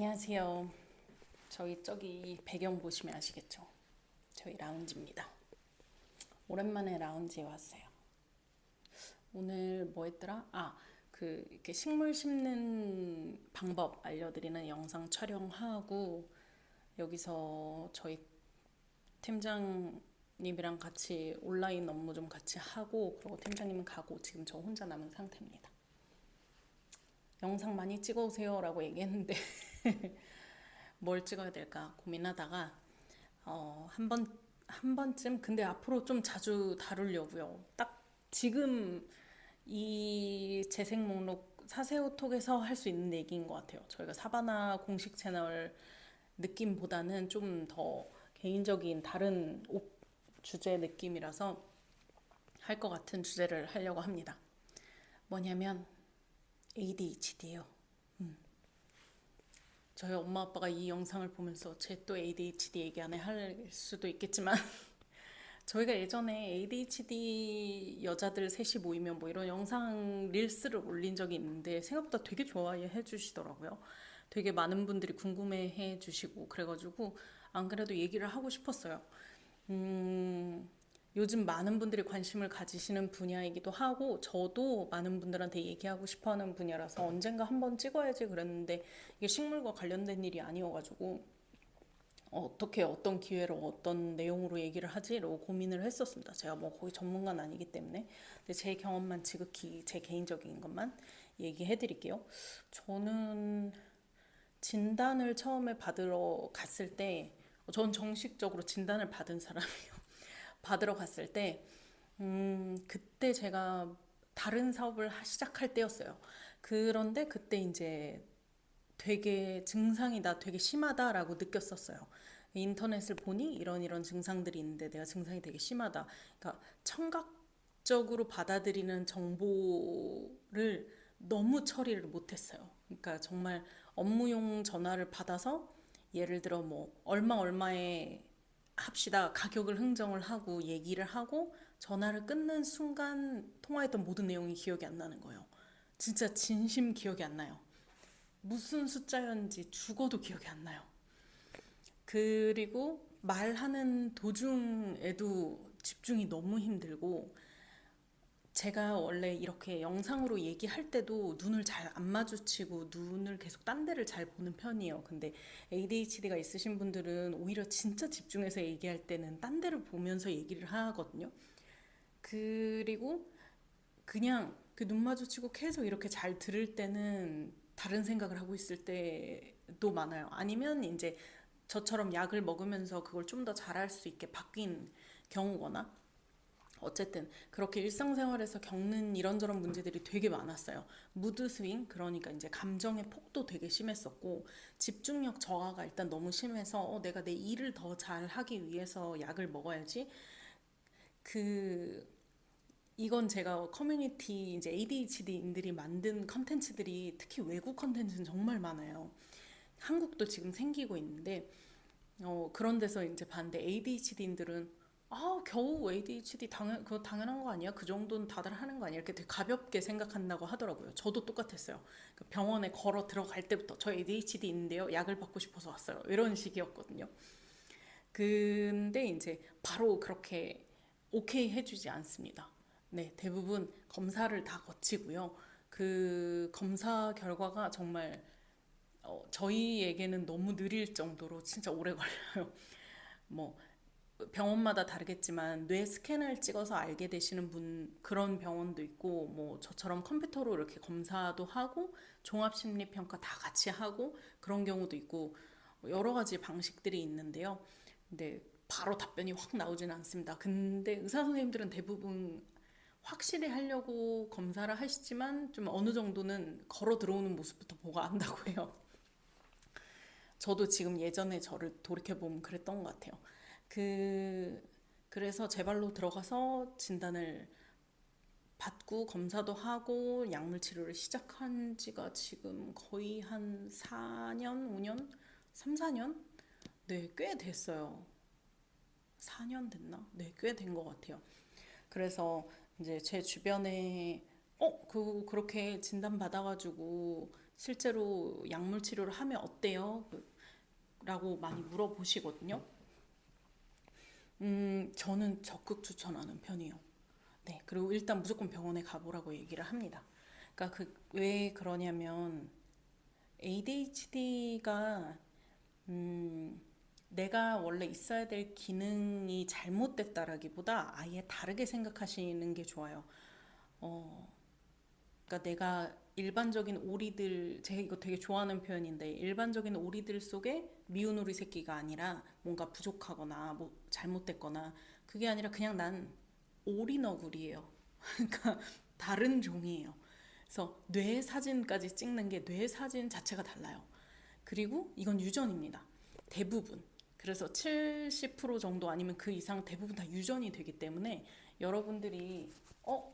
안녕하세요. 저희 저기 배경 보시면 아시겠죠? 저희 라운지입니다. 오랜만에 라운지에 왔어요. 오늘 뭐 했더라? 이렇게 식물 심는 방법 알려드리는 영상 촬영하고 여기서 저희 팀장님이랑 같이 온라인 업무 좀 같이 하고 그리고 팀장님은 가고 지금 저 혼자 남은 상태입니다. 영상 많이 찍어오세요 라고 얘기했는데 뭘 찍어야 될까 고민하다가 한 번쯤 근데 앞으로 좀 자주 다루려고요. 딱 지금 이 재생 목록 사세오톡에서 할 수 있는 얘기인 것 같아요. 저희가 사바나 공식 채널 느낌보다는 좀 더 개인적인 다른 주제 느낌이라서 할 것 같은 주제를 하려고 합니다. 뭐냐면 ADHD예요. 저희 엄마 아빠가 이 영상을 보면서 쟤 또 ADHD 얘기 안 해 할 수도 있겠지만 저희가 예전에 ADHD 여자들 셋이 모이면 뭐 이런 영상 릴스를 올린 적이 있는데 생각보다 되게 좋아해 주시더라고요. 되게 많은 분들이 궁금해 주시고 그래가지고 안 그래도 얘기를 하고 싶었어요. 요즘 많은 분들이 관심을 가지시는 분야이기도 하고 저도 많은 분들한테 얘기하고 싶어하는 분야라서 언젠가 한번 찍어야지 그랬는데 이게 식물과 관련된 일이 아니어가지고 어떻게 어떤 기회로 어떤 내용으로 얘기를 하지로 고민을 했었습니다. 제가 뭐 거기 전문가는 아니기 때문에 근데 제 경험만 지극히 제 개인적인 것만 얘기해 드릴게요. 저는 진단을 처음에 받으러 갔을 때 전 정식적으로 진단을 받은 사람이에요. 받으러 갔을 때 그때 제가 다른 사업을 시작할 때였어요. 그런데 그때 이제 되게 증상이 나 되게 심하다라고 느꼈었어요. 인터넷을 보니 이런 증상들이 있는데 내가 증상이 되게 심하다. 그러니까 청각적으로 받아들이는 정보를 너무 처리를 못했어요. 그러니까 정말 업무용 전화를 받아서 예를 들어 뭐 얼마에 합시다 가격을 흥정을 하고 얘기를 하고 전화를 끊는 순간 통화했던 모든 내용이 기억이 안 나는 거예요. 진짜 진심 기억이 안 나요. 무슨 숫자였는지 죽어도 기억이 안 나요. 그리고 말하는 도중에도 집중이 너무 힘들고 제가 원래 이렇게 영상으로 얘기할 때도 눈을 잘 안 마주치고 눈을 계속 딴 데를 잘 보는 편이에요. 근데 ADHD가 있으신 분들은 오히려 진짜 집중해서 얘기할 때는 딴 데를 보면서 얘기를 하거든요. 그리고 그냥 그 눈 마주치고 계속 이렇게 잘 들을 때는 다른 생각을 하고 있을 때도 많아요. 아니면 이제 저처럼 약을 먹으면서 그걸 좀 더 잘할 수 있게 바뀐 경우거나 어쨌든 그렇게 일상생활에서 겪는 이런저런 문제들이 되게 많았어요. 무드 스윙, 그러니까 이제 감정의 폭도 되게 심했었고 집중력 저하가 일단 너무 심해서 내가 내 일을 더 잘하기 위해서 약을 먹어야지. 그 이건 제가 커뮤니티 이제 ADHD인들이 만든 컨텐츠들이 특히 외국 컨텐츠는 정말 많아요. 한국도 지금 생기고 있는데 그런 데서 이제 봤는데 ADHD인들은 겨우 ADHD 그거 당연한 거 아니야? 그 정도는 다들 하는 거 아니야? 이렇게 되게 가볍게 생각한다고 하더라고요. 저도 똑같았어요. 그 병원에 걸어 들어갈 때부터 저 ADHD 있는데요. 약을 받고 싶어서 왔어요. 이런 식이었거든요. 근데 이제 바로 그렇게 오케이 해주지 않습니다. 네, 대부분 검사를 다 거치고요. 그 검사 결과가 정말 저희에게는 너무 느릴 정도로 진짜 오래 걸려요. 뭐 병원마다 다르겠지만 뇌 스캔을 찍어서 알게 되시는 분 그런 병원도 있고 뭐 저처럼 컴퓨터로 이렇게 검사도 하고 종합 심리 평가 다 같이 하고 그런 경우도 있고 여러 가지 방식들이 있는데요. 근데 바로 답변이 확 나오지는 않습니다. 근데 의사 선생님들은 대부분 확실히 하려고 검사를 하시지만 좀 어느 정도는 걸어 들어오는 모습부터 보고 안다고 해요. 저도 지금 예전에 저를 돌이켜보면 그랬던 것 같아요. 그, 그래서 제 발로 들어가서 진단을 받고 검사도 하고 약물 치료를 시작한 지가 지금 거의 한 4년, 5년? 3, 4년? 네, 꽤 됐어요. 4년 됐나? 네, 꽤 된 것 같아요. 그래서 이제 제 주변에 그렇게 진단 받아가지고 실제로 약물 치료를 하면 어때요? 라고 많이 물어보시거든요. 저는 적극 추천하는 편이에요. 네, 그리고 일단 무조건 병원에 가보라고 얘기를 합니다. 그러니까 왜 그러냐면 ADHD가 내가 원래 있어야 될 기능이 잘못됐다라기보다 아예 다르게 생각하시는 게 좋아요. 어, 그러니까 내가 일반적인 오리들, 제가 이거 되게 좋아하는 표현인데, 일반적인 오리들 속에 미운 오리 새끼가 아니라 뭔가 부족하거나 뭐 잘못됐거나 그게 아니라 그냥 난 오리너구리예요. 그러니까 다른 종이에요. 그래서 뇌 사진까지 찍는 게 뇌 사진 자체가 달라요. 그리고 이건 유전입니다. 대부분. 그래서 70% 정도 아니면 그 이상 대부분 다 유전이 되기 때문에 여러분들이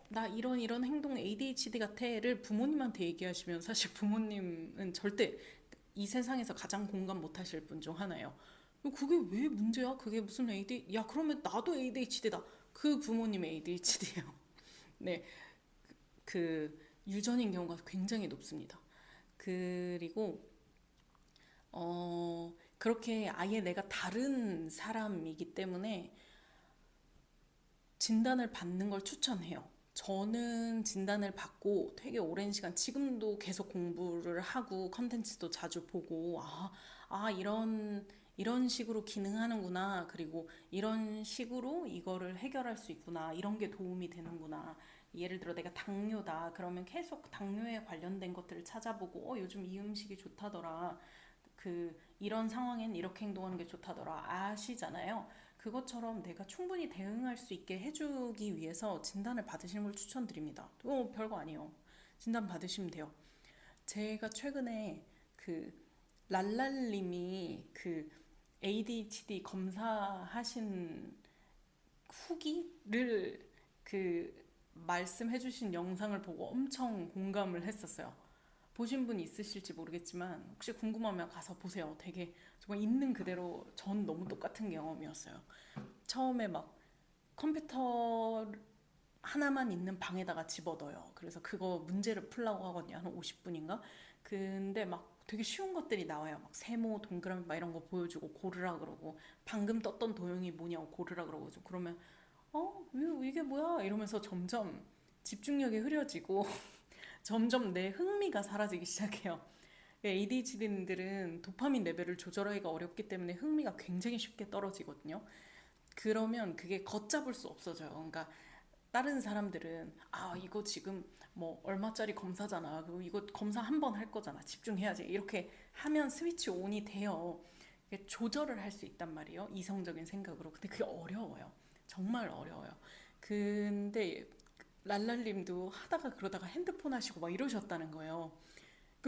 나 이런 행동 ADHD 같아를 부모님한테 얘기하시면 사실 부모님은 절대 이 세상에서 가장 공감 못 하실 분 중 하나예요. 그게 왜 문제야? 그게 무슨 ADHD? 야, 그러면 나도 ADHD다. 그 부모님 ADHD예요. 네, 그 유전인 경우가 굉장히 높습니다. 그리고 그렇게 아예 내가 다른 사람이기 때문에 진단을 받는 걸 추천해요. 저는 진단을 받고 되게 오랜 시간, 지금도 계속 공부를 하고 컨텐츠도 자주 보고, 이런 식으로 기능하는구나. 그리고 이런 식으로 이거를 해결할 수 있구나. 이런 게 도움이 되는구나. 예를 들어 내가 당뇨다. 그러면 계속 당뇨에 관련된 것들을 찾아보고, 요즘 이 음식이 좋다더라. 이런 상황엔 이렇게 행동하는 게 좋다더라 아시잖아요. 그것처럼 내가 충분히 대응할 수 있게 해주기 위해서 진단을 받으시는 걸 추천드립니다. 별거 아니에요. 진단 받으시면 돼요. 제가 최근에 그 랄랄님이 그 ADHD 검사하신 후기를 말씀해주신 영상을 보고 엄청 공감을 했었어요. 보신 분 있으실지 모르겠지만 혹시 궁금하면 가서 보세요. 되게 정말 있는 그대로 전 너무 똑같은 경험이었어요. 처음에 막 컴퓨터 하나만 있는 방에다가 집어넣어요. 그래서 그거 문제를 풀라고 하거든요. 한 50분인가? 근데 막 되게 쉬운 것들이 나와요. 막 세모, 동그라미 막 이런 거 보여주고 고르라 그러고 방금 떴던 도형이 뭐냐고 고르라 그러고 좀 그러면 이게 뭐야? 이러면서 점점 집중력이 흐려지고 점점 내 흥미가 사라지기 시작해요. ADHD인들은 도파민 레벨을 조절하기가 어렵기 때문에 흥미가 굉장히 쉽게 떨어지거든요. 그러면 그게 걷잡을 수 없어져요. 그러니까 다른 사람들은 이거 지금 뭐 얼마짜리 검사잖아. 그리고 이거 검사 한 번 할 거잖아. 집중해야지. 이렇게 하면 스위치 온이 돼요. 조절을 할 수 있단 말이에요. 이성적인 생각으로. 근데 그게 어려워요. 정말 어려워요. 근데 랄랄님도 하다가 그러다가 핸드폰 하시고 막 이러셨다는 거예요.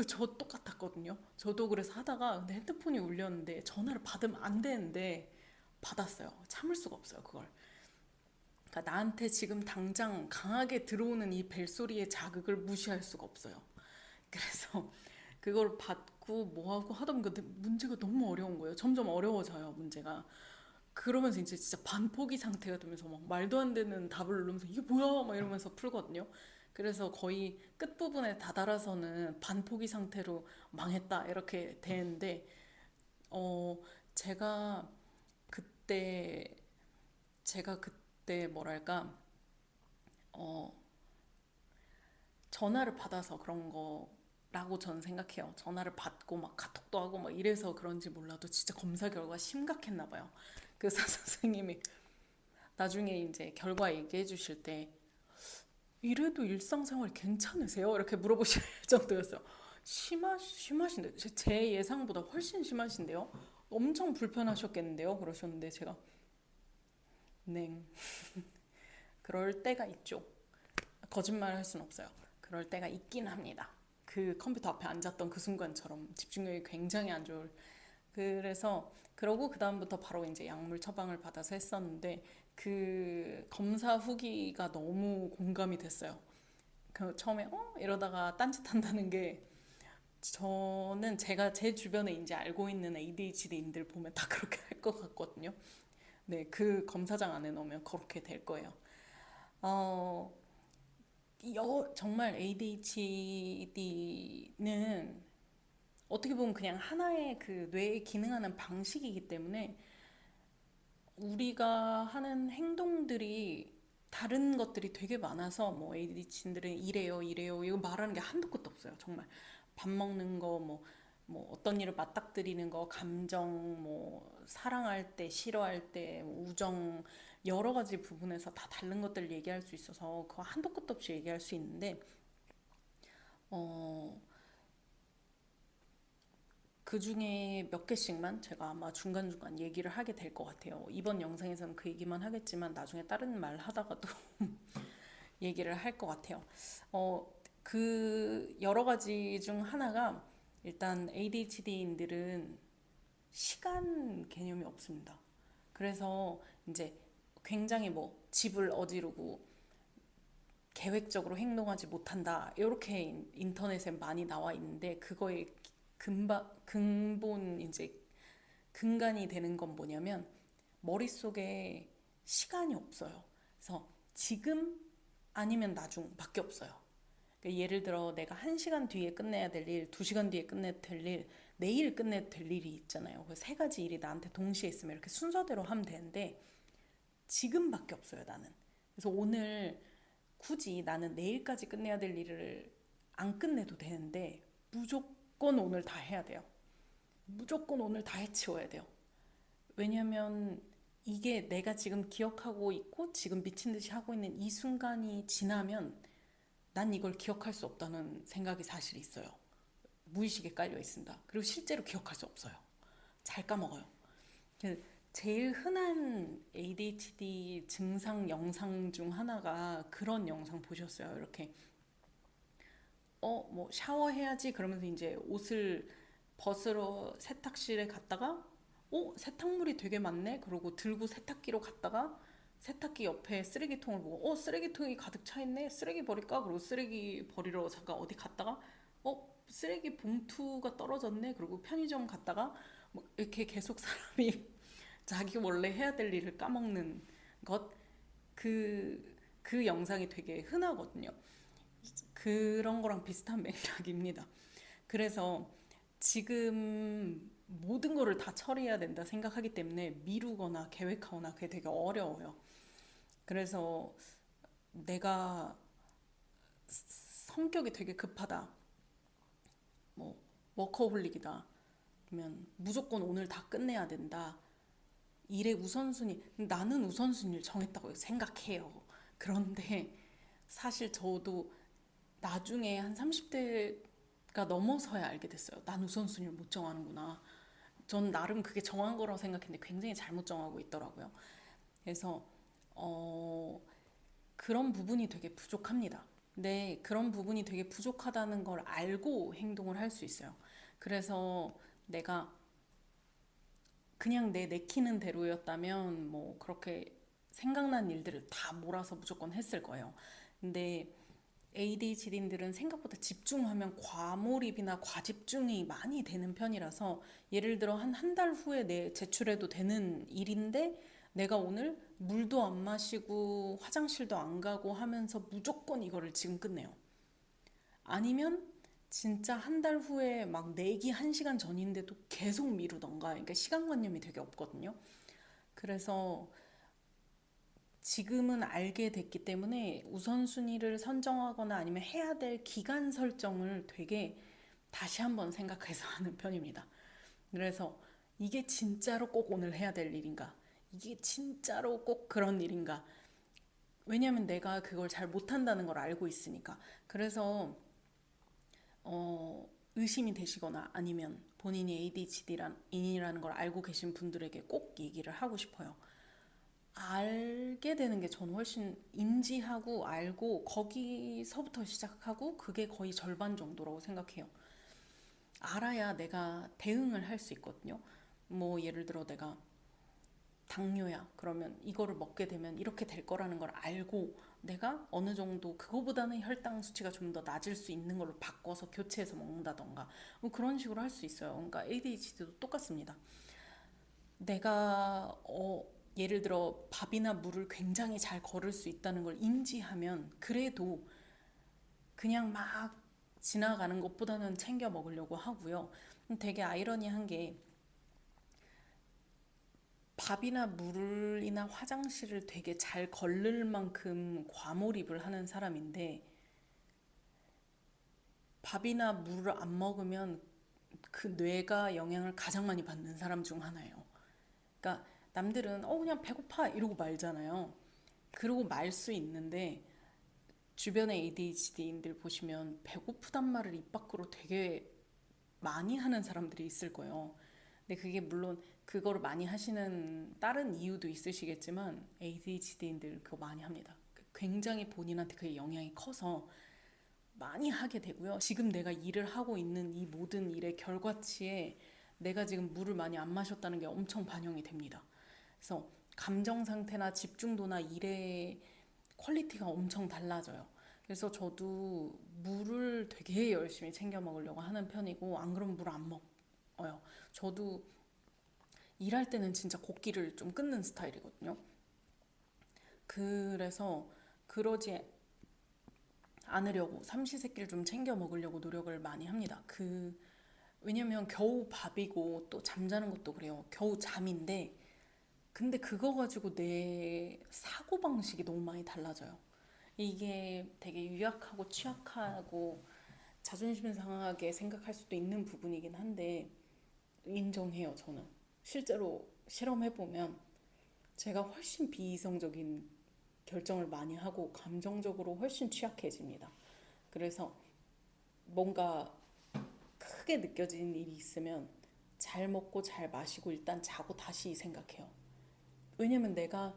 저 똑같았거든요. 저도 그래서 하다가 근데 핸드폰이 울렸는데 전화를 받으면 안 되는데 받았어요. 참을 수가 없어요, 그걸. 그러니까 나한테 지금 당장 강하게 들어오는 이 벨소리의 자극을 무시할 수가 없어요. 그래서 그걸 받고 뭐하고 하다 보니까 문제가 너무 어려운 거예요. 점점 어려워져요, 문제가. 그러면서 이제 진짜 반포기 상태가 되면서 막 말도 안 되는 답을 누르면서 이게 뭐야? 막 이러면서 풀거든요. 그래서 거의 끝부분에 다다라서는 반포기 상태로 망했다 이렇게 되는데 어 제가 그때 제가 그때 뭐랄까 어 전화를 받아서 그런 거라고 저는 생각해요. 전화를 받고 막 카톡도 하고 막 이래서 그런지 몰라도 진짜 검사 결과 심각했나 봐요. 그 의사 선생님이 나중에 이제 결과 얘기해 주실 때 이래도 일상생활 괜찮으세요? 이렇게 물어보실 정도였어요. 심하신데 제 예상보다 훨씬 심하신데요? 엄청 불편하셨겠는데요? 그러셨는데 제가 네 그럴 때가 있죠. 거짓말 할 순 없어요. 그럴 때가 있긴 합니다. 그 컴퓨터 앞에 앉았던 그 순간처럼 집중력이 굉장히 안 좋을. 그래서 그러고 그 다음부터 바로 이제 약물 처방을 받아서 했었는데 그 검사 후기가 너무 공감이 됐어요. 처음에 이러다가 딴짓한다는 게 저는 제가 제 주변에 이제 알고 있는 ADHD인들 보면 다 그렇게 할 것 같거든요. 네, 그 검사장 안에 넣으면 그렇게 될 거예요. 어, 정말 ADHD는 어떻게 보면 그냥 하나의 그 뇌에 기능하는 방식이기 때문에 우리가 하는 행동들이 다른 것들이 되게 많아서 뭐 ADHD들은 이래요, 이래요, 이거 말하는 게 한도 끝도 없어요. 정말 밥 먹는 거, 뭐 어떤 일을 맞닥뜨리는 거, 감정, 뭐 사랑할 때, 싫어할 때, 뭐 우정 여러 가지 부분에서 다 다른 것들을 얘기할 수 있어서 그거 한도 끝도 없이 얘기할 수 있는데 어, 그 중에 몇 개씩만 제가 아마 중간중간 얘기를 하게 될 것 같아요. 이번 영상에서는 그 얘기만 하겠지만 나중에 다른 말 하다가도 얘기를 할 것 같아요. 그 여러 가지 중 하나가 일단 ADHD인들은 시간 개념이 없습니다. 그래서 이제 굉장히 뭐 집을 어지르고 계획적으로 행동하지 못한다. 이렇게 인터넷에 많이 나와 있는데 그거의 근본 이제 근간이 되는 건 뭐냐면 머릿속에 시간이 없어요. 그래서 지금 아니면 나중밖에 없어요. 그러니까 예를 들어 내가 1시간 뒤에 끝내야 될 일, 2시간 뒤에 끝내야 될 일, 내일 끝내야 될 일이 있잖아요. 그 세 가지 일이 나한테 동시에 있으면 이렇게 순서대로 하면 되는데 지금밖에 없어요, 나는. 그래서 오늘 굳이 나는 내일까지 끝내야 될 일을 안 끝내도 되는데 무조건 오늘 다 해야 돼요. 무조건 오늘 다 해치워야 돼요. 왜냐면 이게 내가 지금 기억하고 있고 지금 미친 듯이 하고 있는 이 순간이 지나면 난 이걸 기억할 수 없다는 생각이 사실 있어요. 무의식에 깔려 있습니다. 그리고 실제로 기억할 수 없어요. 잘 까먹어요. 제일 흔한 ADHD 증상 영상 중 하나가 그런 영상 보셨어요. 이렇게 뭐 샤워해야지 그러면서 이제 옷을 벗으러 세탁실에 갔다가 세탁물이 되게 많네. 그러고 들고 세탁기로 갔다가 세탁기 옆에 쓰레기통을 보고 쓰레기통이 가득 차 있네. 쓰레기 버릴까? 그리고 쓰레기 버리러 잠깐 어디 갔다가 쓰레기 봉투가 떨어졌네. 그리고 편의점 갔다가 뭐 이렇게 계속 사람이 자기 원래 해야 될 일을 까먹는 것. 그 영상이 되게 흔하거든요. 그런 거랑 비슷한 맥락입니다. 그래서 지금 모든 거를 다 처리해야 된다 생각하기 때문에 미루거나 계획하거나 그게 되게 어려워요. 그래서 내가 성격이 되게 급하다, 뭐 워커홀릭이다, 그러면 무조건 오늘 다 끝내야 된다. 일의 우선순위, 나는 우선순위를 정했다고 생각해요. 그런데 사실 저도 나중에 한 30대가 넘어서야 알게 됐어요. 난 우선순위를 못 정하는구나. 전 나름 그게 정한 거라고 생각했는데 굉장히 잘못 정하고 있더라고요. 그래서 어, 그런 부분이 되게 부족합니다. 근데 그런 부분이 되게 부족하다는 걸 알고 행동을 할 수 있어요. 그래서 내가 그냥 내 내키는 대로였다면 뭐 그렇게 생각난 일들을 다 몰아서 무조건 했을 거예요. 근데 ADHD인들은 생각보다 집중하면 과몰입이나 과집중이 많이 되는 편이라서 예를 들어 한 달 후에 내 제출해도 되는 일인데 내가 오늘 물도 안 마시고 화장실도 안 가고 하면서 무조건 이거를 지금 끝내요. 아니면 진짜 한 달 후에 막 내기 1시간 전인데도 계속 미루던가. 그러니까 시간관념이 되게 없거든요. 그래서 지금은 알게 됐기 때문에 우선순위를 선정하거나 아니면 해야 될 기간 설정을 되게 다시 한번 생각해서 하는 편입니다. 그래서 이게 진짜로 꼭 오늘 해야 될 일인가? 이게 진짜로 꼭 그런 일인가? 왜냐면 내가 그걸 잘 못한다는 걸 알고 있으니까. 그래서 의심이 되시거나 아니면 본인이 ADHD인이라는 걸 알고 계신 분들에게 꼭 얘기를 하고 싶어요. 알게 되는 게 저는 훨씬 인지하고 알고 거기서부터 시작하고 그게 거의 절반 정도라고 생각해요. 알아야 내가 대응을 할 수 있거든요. 뭐 예를 들어 내가 당뇨야. 그러면 이거를 먹게 되면 이렇게 될 거라는 걸 알고 내가 어느 정도 그거보다는 혈당 수치가 좀 더 낮을 수 있는 걸로 바꿔서 교체해서 먹는다던가 뭐 그런 식으로 할 수 있어요. 그러니까 ADHD도 똑같습니다. 내가 예를 들어 밥이나 물을 굉장히 잘 거를 수 있다는 걸 인지하면 그래도 그냥 막 지나가는 것보다는 챙겨 먹으려고 하고요. 되게 아이러니한 게 밥이나 물이나 화장실을 되게 잘 걸를 만큼 과몰입을 하는 사람인데 밥이나 물을 안 먹으면 그 뇌가 영향을 가장 많이 받는 사람 중 하나예요. 그러니까 남들은 그냥 배고파 이러고 말잖아요. 그러고 말 수 있는데 주변의 ADHD인들 보시면 배고프단 말을 입 밖으로 되게 많이 하는 사람들이 있을 거예요. 근데 그게 물론 그거를 많이 하시는 다른 이유도 있으시겠지만 ADHD인들 그거 많이 합니다. 굉장히 본인한테 그게 영향이 커서 많이 하게 되고요. 지금 내가 일을 하고 있는 이 모든 일의 결과치에 내가 지금 물을 많이 안 마셨다는 게 엄청 반영이 됩니다. 그래서 감정 상태나 집중도나 일의 퀄리티가 엄청 달라져요. 그래서 저도 물을 되게 열심히 챙겨 먹으려고 하는 편이고 안 그러면 물 안 먹어요. 저도 일할 때는 진짜 곡기를 좀 끊는 스타일이거든요. 그래서 그러지 않으려고 삼시세끼를 좀 챙겨 먹으려고 노력을 많이 합니다. 왜냐면 겨우 밥이고 또 잠자는 것도 그래요. 겨우 잠인데 근데 그거 가지고 내 사고방식이 너무 많이 달라져요. 이게 되게 유약하고 취약하고 자존심 상하게 생각할 수도 있는 부분이긴 한데 인정해요, 저는. 실제로 실험해보면 제가 훨씬 비이성적인 결정을 많이 하고 감정적으로 훨씬 취약해집니다. 그래서 뭔가 크게 느껴지는 일이 있으면 잘 먹고 잘 마시고 일단 자고 다시 생각해요. 왜냐면 내가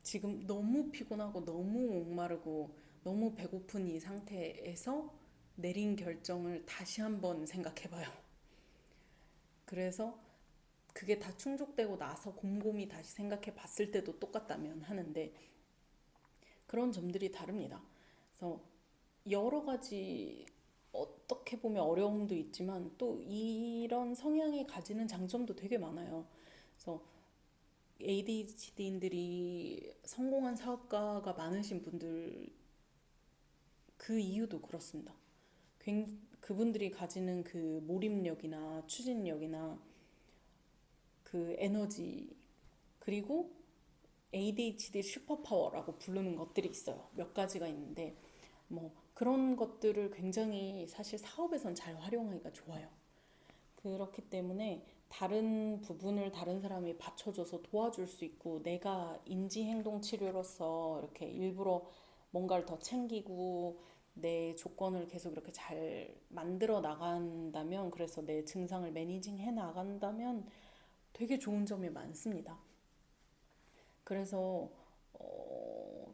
지금 너무 피곤하고 너무 목마르고 너무 배고픈 이 상태에서 내린 결정을 다시 한번 생각해봐요. 그래서 그게 다 충족되고 나서 곰곰이 다시 생각해 봤을 때도 똑같다면 하는데 그런 점들이 다릅니다. 그래서 여러 가지 어떻게 보면 어려움도 있지만 또 이런 성향이 가지는 장점도 되게 많아요. 그래서 ADHD인들이 성공한 사업가가 많으신 분들 그 이유도 그렇습니다. 그분들이 가지는 그 몰입력이나 추진력이나 그 에너지 그리고 ADHD 슈퍼파워라고 부르는 것들이 있어요. 몇 가지가 있는데 뭐 그런 것들을 굉장히 사실 사업에선 잘 활용하기가 좋아요. 그렇기 때문에 다른 부분을 다른 사람이 받쳐줘서 도와줄 수 있고 내가 인지행동 치료로서 이렇게 일부러 뭔가를 더 챙기고 내 조건을 계속 이렇게 잘 만들어 나간다면 그래서 내 증상을 매니징 해 나간다면 되게 좋은 점이 많습니다. 그래서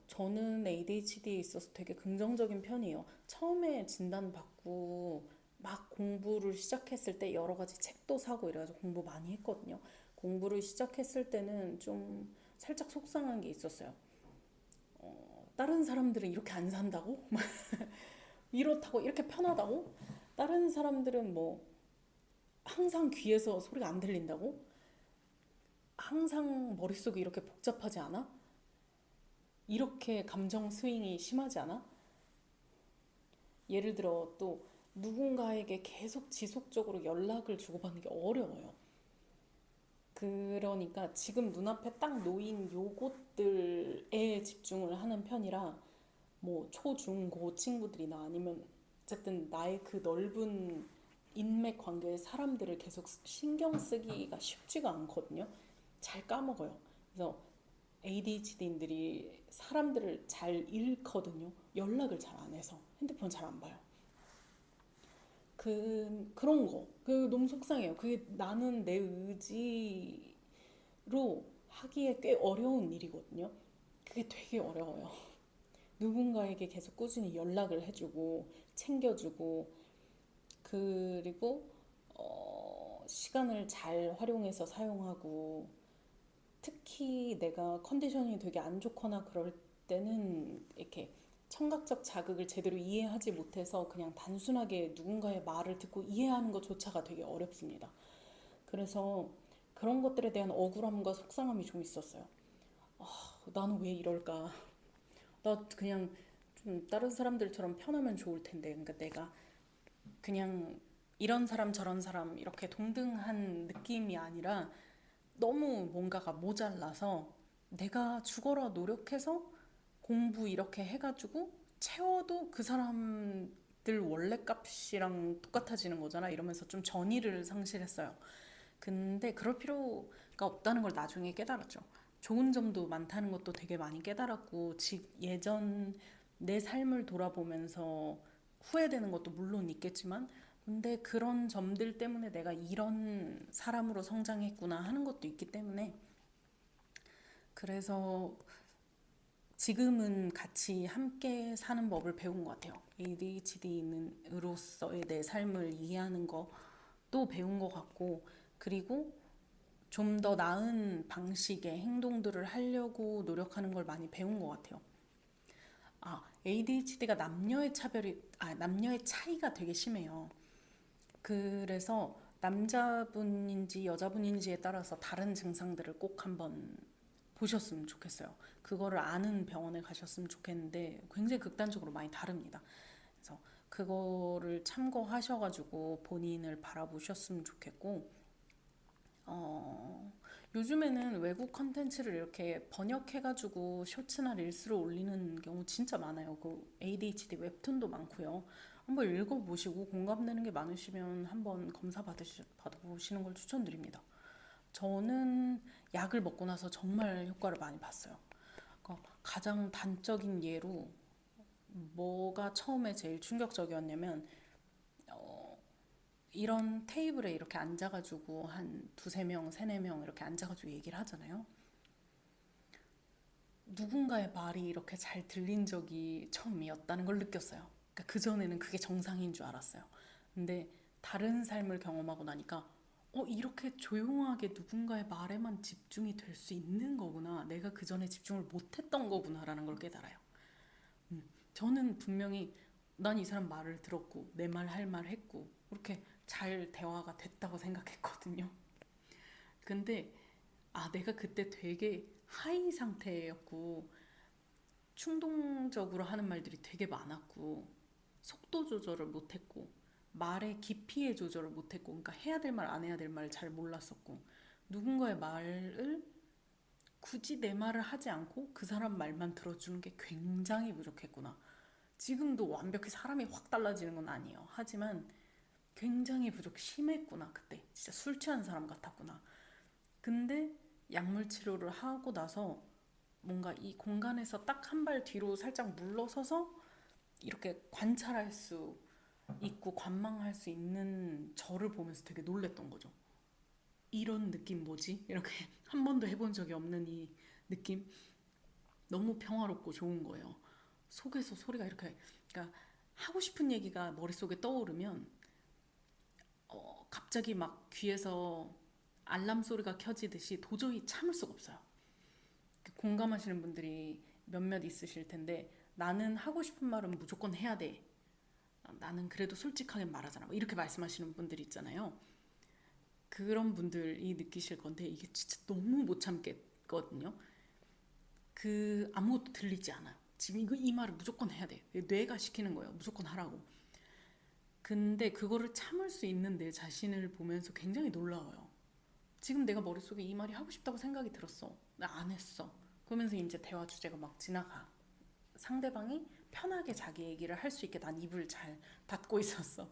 저는 ADHD에 있어서 되게 긍정적인 편이에요. 처음에 진단받고 막 공부를 시작했을 때 여러 가지 책도 사고 이래가지고 공부 많이 했거든요. 공부를 시작했을 때는 좀 살짝 속상한 게 있었어요. 다른 사람들은 이렇게 안 산다고? 이렇다고 이렇게 편하다고? 다른 사람들은 뭐 항상 귀에서 소리가 안 들린다고? 항상 머릿속이 이렇게 복잡하지 않아? 이렇게 감정 스윙이 심하지 않아? 예를 들어 또 누군가에게 계속 지속적으로 연락을 주고받는 게 어려워요. 그러니까 지금 눈앞에 딱 놓인 요것들에 집중을 하는 편이라 뭐 초, 중, 고 친구들이나 아니면 어쨌든 나의 그 넓은 인맥 관계의 사람들을 계속 신경 쓰기가 쉽지가 않거든요. 잘 까먹어요. 그래서 ADHD인들이 사람들을 잘 잃거든요. 연락을 잘 안 해서 핸드폰 잘 안 봐요. 그런 거. 너무 속상해요. 그게 나는 내 의지로 하기에 꽤 어려운 일이거든요. 그게 되게 어려워요. 누군가에게 계속 꾸준히 연락을 해주고 챙겨주고 그리고 시간을 잘 활용해서 사용하고 특히 내가 컨디션이 되게 안 좋거나 그럴 때는 이렇게 청각적 자극을 제대로 이해하지 못해서 그냥 단순하게 누군가의 말을 듣고 이해하는 것조차가 되게 어렵습니다. 그래서 그런 것들에 대한 억울함과 속상함이 좀 있었어요. 아, 나는 왜 이럴까? 나 그냥 좀 다른 사람들처럼 편하면 좋을 텐데. 그러니까 내가 그냥 이런 사람 저런 사람 이렇게 동등한 느낌이 아니라 너무 뭔가가 모자라서 내가 죽어라 노력해서 공부 이렇게 해가지고 채워도 그 사람들 원래 값이랑 똑같아지는 거잖아 이러면서 좀 전의를 상실했어요. 근데 그럴 필요가 없다는 걸 나중에 깨달았죠. 좋은 점도 많다는 것도 되게 많이 깨달았고, 예전 내 삶을 돌아보면서 후회되는 것도 물론 있겠지만, 근데 그런 점들 때문에 내가 이런 사람으로 성장했구나 하는 것도 있기 때문에, 그래서 지금은 같이 함께 사는 법을 배운 것 같아요. ADHD인으로서의 내 삶을 이해하는 것도 배운 것 같고, 그리고 좀 더 나은 방식의 행동들을 하려고 노력하는 걸 많이 배운 것 같아요. ADHD가 남녀의 차이가 되게 심해요. 그래서 남자분인지 여자분인지에 따라서 다른 증상들을 꼭 한번 보셨으면 좋겠어요. 그거를 아는 병원에 가셨으면 좋겠는데 굉장히 극단적으로 많이 다릅니다. 그래서 그거를 참고하셔가지고 본인을 바라보셨으면 좋겠고, 어, 요즘에는 외국 컨텐츠를 이렇게 번역해가지고 쇼츠나 릴스로 올리는 경우 진짜 많아요. 그 ADHD 웹툰도 많고요. 한번 읽어보시고 공감되는 게 많으시면 한번 받아보시는 걸 추천드립니다. 저는 약을 먹고 나서 정말 효과를 많이 봤어요. 그러니까 가장 단적인 예로 뭐가 처음에 제일 충격적이었냐면 이런 테이블에 이렇게 앉아가지고 한 두세 명, 세네 명 이렇게 앉아가지고 얘기를 하잖아요. 누군가의 말이 이렇게 잘 들린 적이 처음이었다는 걸 느꼈어요. 그러니까 그전에는 그게 정상인 줄 알았어요. 근데 다른 삶을 경험하고 나니까 이렇게 조용하게 누군가의 말에만 집중이 될 수 있는 거구나. 내가 그전에 집중을 못했던 거구나라는 걸 깨달아요. 저는 분명히 난 이 사람 말을 들었고 내 말 할 말 했고 그렇게 잘 대화가 됐다고 생각했거든요. 근데 내가 그때 되게 하이 상태였고 충동적으로 하는 말들이 되게 많았고 속도 조절을 못했고 말의 깊이의 조절을 못했고 그러니까 해야 될 말 안 해야 될 말 잘 몰랐었고 누군가의 말을 굳이 내 말을 하지 않고 그 사람 말만 들어주는 게 굉장히 부족했구나. 지금도 완벽히 사람이 확 달라지는 건 아니에요. 하지만 굉장히 심했구나. 그때 진짜 술 취한 사람 같았구나. 근데 약물 치료를 하고 나서 뭔가 이 공간에서 딱 한 발 뒤로 살짝 물러서서 이렇게 관찰할 수 있고 관망할 수 있는 저를 보면서 되게 놀랬던 거죠. 이런 느낌 뭐지? 이렇게 한 번도 해본 적이 없는 이 느낌 너무 평화롭고 좋은 거예요. 속에서 소리가 이렇게 그러니까 하고 싶은 얘기가 머릿속에 떠오르면 갑자기 막 귀에서 알람 소리가 켜지듯이 도저히 참을 수가 없어요. 공감하시는 분들이 몇몇 있으실 텐데 나는 하고 싶은 말은 무조건 해야 돼. 나는 그래도 솔직하게 말하잖아. 이렇게 말씀하시는 분들이 있잖아요. 그런 분들이 느끼실 건데 이게 진짜 너무 못 참겠거든요. 아무것도 들리지 않아요. 지금 이 말을 무조건 해야 돼. 뇌가 시키는 거예요. 무조건 하라고. 근데 그거를 참을 수 있는 내 자신을 보면서 굉장히 놀라워요. 지금 내가 머릿속에 이 말이 하고 싶다고 생각이 들었어. 나 안 했어. 그러면서 이제 대화 주제가 막 지나가. 상대방이 편하게 자기 얘기를 할 수 있게 난 입을 잘 닫고 있었어.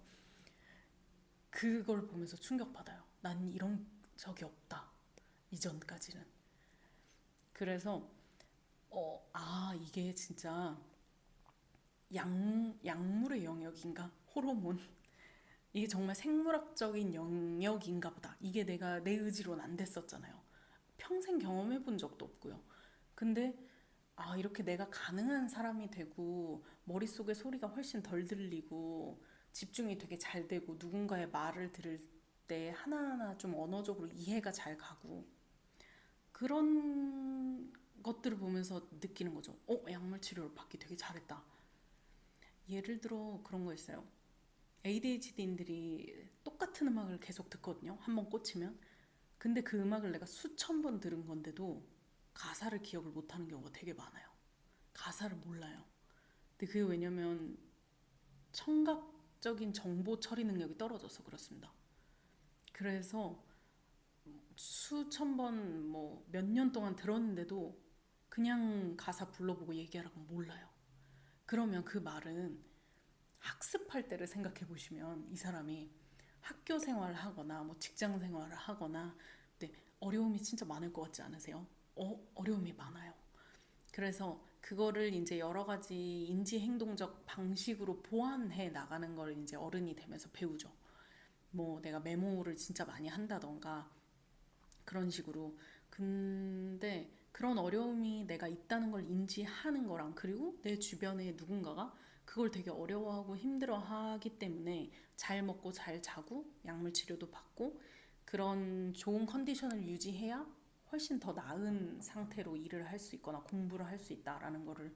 그걸 보면서 충격받아요. 난 이런 적이 없다. 이전까지는. 그래서 이게 진짜 약물의 영역인가? 호르몬. 이게 정말 생물학적인 영역인가 보다. 이게 내가 내 의지로는 안 됐었잖아요. 평생 경험해 본 적도 없고요. 근데 이렇게 내가 가능한 사람이 되고 머릿속에 소리가 훨씬 덜 들리고 집중이 되게 잘 되고 누군가의 말을 들을 때 하나하나 좀 언어적으로 이해가 잘 가고 그런 것들을 보면서 느끼는 거죠. 약물 치료를 받기 되게 잘했다. 예를 들어 그런 거 있어요. ADHD인들이 똑같은 음악을 계속 듣거든요. 한번 꽂히면. 근데 그 음악을 내가 수천 번 들은 건데도 가사를 기억을 못하는 경우가 되게 많아요. 가사를 몰라요. 근데 그게 왜냐면 청각 적인 정보 처리 능력이 떨어져서 그렇습니다. 그래서 수천 번 뭐 몇 년 동안 들었는데도 그냥 가사 불러보고 얘기하라고 몰라요. 그러면 그 말은 학습할 때를 생각해 보시면 이 사람이 학교 생활을 하거나 뭐 직장 생활을 하거나 네, 어려움이 진짜 많을 것 같지 않으세요? 어려움이 많아요. 그래서 그거를 이제 여러 가지 인지 행동적 방식으로 보완해 나가는 걸 이제 어른이 되면서 배우죠. 뭐 내가 메모를 진짜 많이 한다던가 그런 식으로. 근데 그런 어려움이 내가 있다는 걸 인지하는 거랑 그리고 내 주변에 누군가가 그걸 되게 어려워하고 힘들어하기 때문에 잘 먹고 잘 자고 약물 치료도 받고 그런 좋은 컨디션을 유지해야 훨씬 더 나은 상태로 일을 할 수 있거나 공부를 할 수 있다라는 거를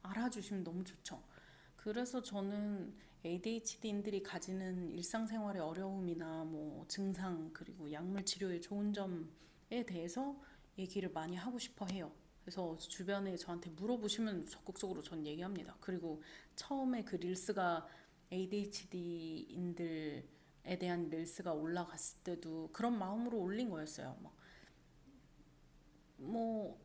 알아주시면 너무 좋죠. 그래서 저는 ADHD인들이 가지는 일상생활의 어려움이나 뭐 증상 그리고 약물 치료의 좋은 점에 대해서 얘기를 많이 하고 싶어 해요. 그래서 주변에 저한테 물어보시면 적극적으로 전 얘기합니다. 그리고 처음에 그 릴스가 ADHD인들에 대한 릴스가 올라갔을 때도 그런 마음으로 올린 거였어요. 뭐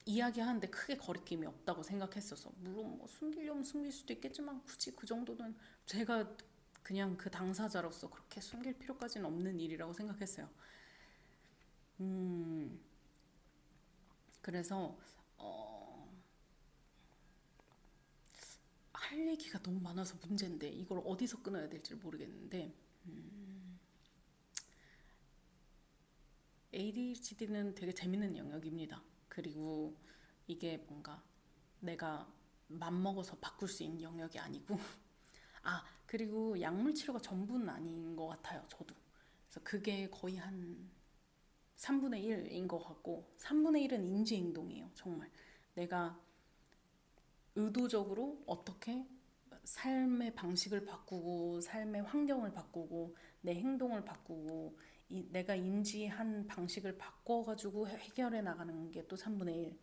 이야기하는데 크게 거리낌이 없다고 생각했어서 물론 뭐 숨기려면 숨길 수도 있겠지만 굳이 그 정도는 제가 그냥 그 당사자로서 그렇게 숨길 필요까지는 없는 일이라고 생각했어요. 음, 그래서 할 얘기가 너무 많아서 문제인데 이걸 어디서 끊어야 될지 모르겠는데 ADHD는 되게 재밌는 영역입니다. 그리고 이게 뭔가 내가 맘먹어서 바꿀 수 있는 영역이 아니고 그리고 약물 치료가 전부는 아닌 것 같아요, 저도. 그래서 그게 거의 한 3분의 1인 것 같고, 3분의 1은 인지행동이에요, 정말. 내가 의도적으로 어떻게 삶의 방식을 바꾸고, 삶의 환경을 바꾸고, 내 행동을 바꾸고, 내가 인지한 방식을 바꿔가지고 해결해 나가는 게 또 3분의 1.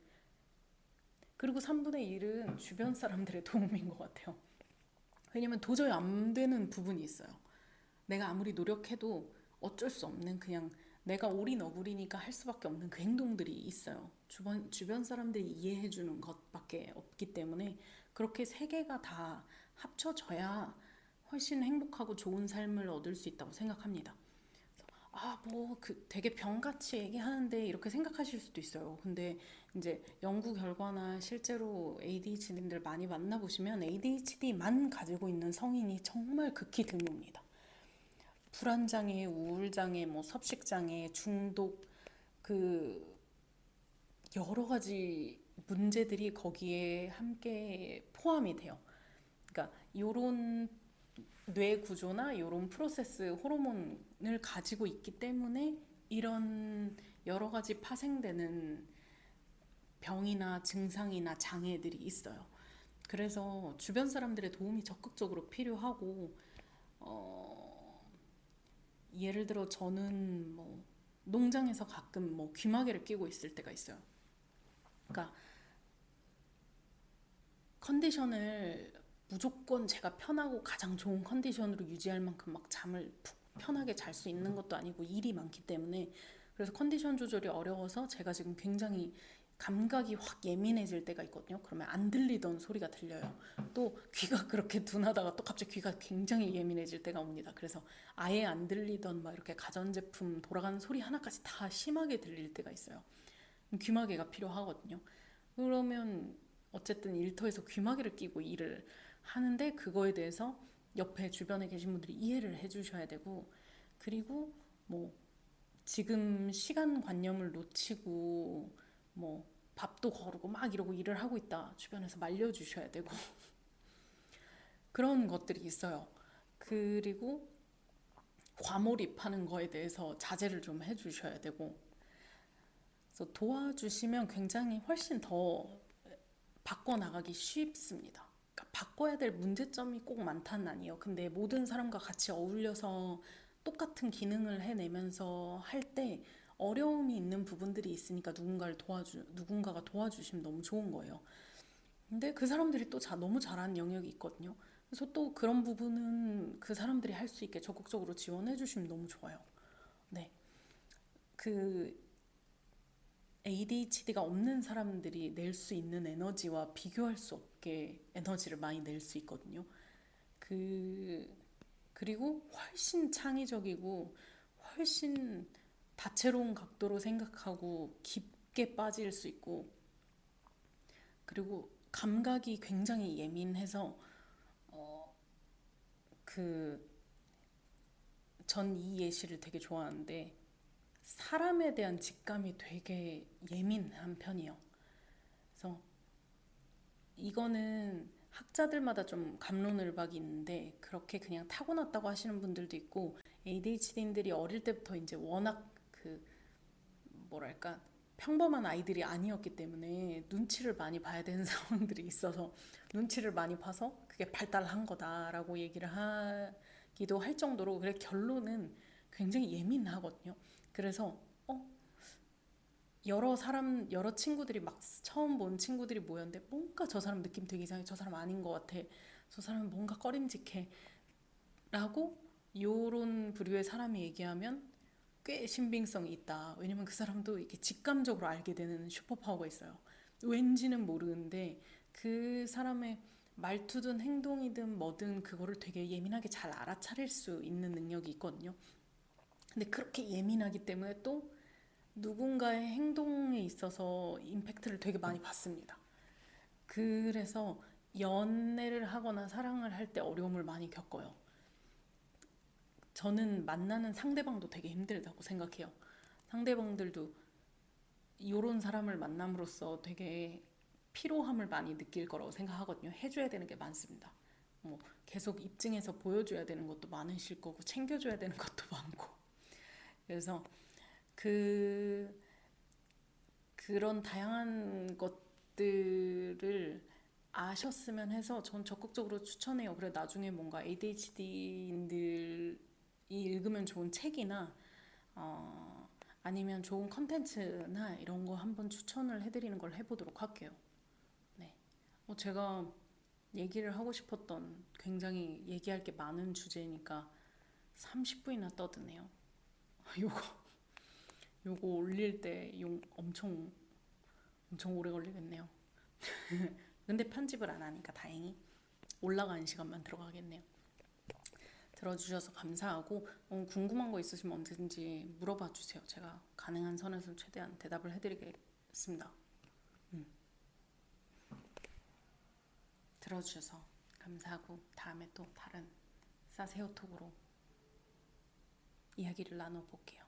그리고 3분의 1은 주변 사람들의 도움인 것 같아요. 왜냐면 도저히 안 되는 부분이 있어요. 내가 아무리 노력해도 어쩔 수 없는 그냥 내가 올인 어불이니까 할 수밖에 없는 그 행동들이 있어요. 주변 사람들이 이해해주는 것밖에 없기 때문에 그렇게 세 개가 다 합쳐져야 훨씬 행복하고 좋은 삶을 얻을 수 있다고 생각합니다. 뭐, 되게 병같이 얘기하는데 이렇게 생각하실 수도 있어요. 근데 이제 연구 결과나 실제로 ADHD들 많이 만나보시면 ADHD만 가지고 있는 성인이 정말 극히 드뭅니다. 불안장애, 우울장애, 뭐 섭식장애, 중독, 그 여러 가지 문제들이 거기에 함께 포함이 돼요. 그러니까 요런 뇌 구조나 요런 프로세스 호르몬을 가지고 있기 때문에 이런 여러 가지 파생되는 병이나 증상이나 장애들이 있어요. 그래서 주변 사람들의 도움이 적극적으로 필요하고 예를 들어 저는 뭐 농장에서 가끔 뭐 귀마개를 끼고 있을 때가 있어요. 그러니까 컨디션을 무조건 제가 편하고 가장 좋은 컨디션으로 유지할 만큼 막 잠을 푹 편하게 잘 수 있는 것도 아니고 일이 많기 때문에 그래서 컨디션 조절이 어려워서 제가 지금 굉장히 감각이 확 예민해질 때가 있거든요. 그러면 안 들리던 소리가 들려요. 또 귀가 그렇게 둔하다가 또 갑자기 귀가 굉장히 예민해질 때가 옵니다. 그래서 아예 안 들리던 막 이렇게 가전제품 돌아가는 소리 하나까지 다 심하게 들릴 때가 있어요. 귀마개가 필요하거든요. 그러면 어쨌든 일터에서 귀마개를 끼고 일을 하는데 그거에 대해서 옆에 주변에 계신 분들이 이해를 해주셔야 되고 그리고 뭐 지금 시간관념을 놓치고 뭐 밥도 거르고 막 이러고 일을 하고 있다 주변에서 말려주셔야 되고 그런 것들이 있어요. 그리고 과몰입하는 거에 대해서 자제를 좀 해주셔야 되고 그래서 도와주시면 굉장히 훨씬 더 바꿔나가기 쉽습니다. 그러니까 바꿔야 될 문제점이 꼭 많다는 아니에요. 근데 모든 사람과 같이 어울려서 똑같은 기능을 해내면서 할 때 어려움이 있는 부분들이 있으니까 누군가가 도와주시면 너무 좋은 거예요. 근데 그 사람들이 또 너무 잘하는 영역이 있거든요. 그래서 또 그런 부분은 그 사람들이 할 수 있게 적극적으로 지원해 주시면 너무 좋아요. 네. 그 ADHD가 없는 사람들이 낼 수 있는 에너지와 비교할 수 없게 에너지를 많이 낼 수 있거든요. 그 그리고 훨씬 창의적이고 훨씬 다채로운 각도로 생각하고 깊게 빠질 수 있고 그리고 감각이 굉장히 예민해서 그 전 이 예시를 되게 좋아하는데 사람에 대한 직감이 되게 예민한 편이에요. 그래서 이거는 학자들마다 좀 갑론을박이 있는데 그렇게 그냥 타고났다고 하시는 분들도 있고 ADHD인들이 어릴 때부터 이제 워낙 그 뭐랄까 평범한 아이들이 아니었기 때문에 눈치를 많이 봐야 되는 상황들이 있어서 눈치를 많이 봐서 그게 발달한 거다라고 얘기를 하기도 할 정도로 그래 결론은 굉장히 예민하거든요. 그래서 여러 친구들이 막 처음 본 친구들이 모였는데 뭔가 저 사람 느낌 되게 이상해. 저 사람 아닌 것 같아. 저 사람은 뭔가 꺼림직해. 라고 요런 부류의 사람이 얘기하면 꽤 신빙성이 있다. 왜냐면 그 사람도 이렇게 직감적으로 알게 되는 슈퍼파워가 있어요. 왠지는 모르는데 그 사람의 말투든 행동이든 뭐든 그거를 되게 예민하게 잘 알아차릴 수 있는 능력이 있거든요. 근데 그렇게 예민하기 때문에 또 누군가의 행동에 있어서 임팩트를 되게 많이 받습니다. 그래서 연애를 하거나 사랑을 할 때 어려움을 많이 겪어요. 저는 만나는 상대방도 되게 힘들다고 생각해요. 상대방들도 이런 사람을 만남으로써 되게 피로함을 많이 느낄 거라고 생각하거든요. 해줘야 되는 게 많습니다. 뭐 계속 입증해서 보여줘야 되는 것도 많으실 거고 챙겨줘야 되는 것도 많고 그래서 그 그런 다양한 것들을 아셨으면 해서 전 적극적으로 추천해요. 그래 나중에 뭔가 ADHD인들이 읽으면 좋은 책이나 아니면 좋은 컨텐츠나 이런 거 한번 추천을 해드리는 걸 해보도록 할게요. 네. 제가 얘기를 하고 싶었던 굉장히 얘기할 게 많은 주제니까 30분이나 떠드네요. 요거 요거 올릴 때 엄청 엄청 오래 걸리겠네요. 근데 편집을 안 하니까 다행히 올라가는 시간만 들어가겠네요. 들어주셔서 감사하고 궁금한 거 있으시면 언제든지 물어봐 주세요. 제가 가능한 선에서 최대한 대답을 해드리겠습니다. 들어주셔서 감사하고 다음에 또 다른 사세요 톡으로 이야기를 나눠볼게요.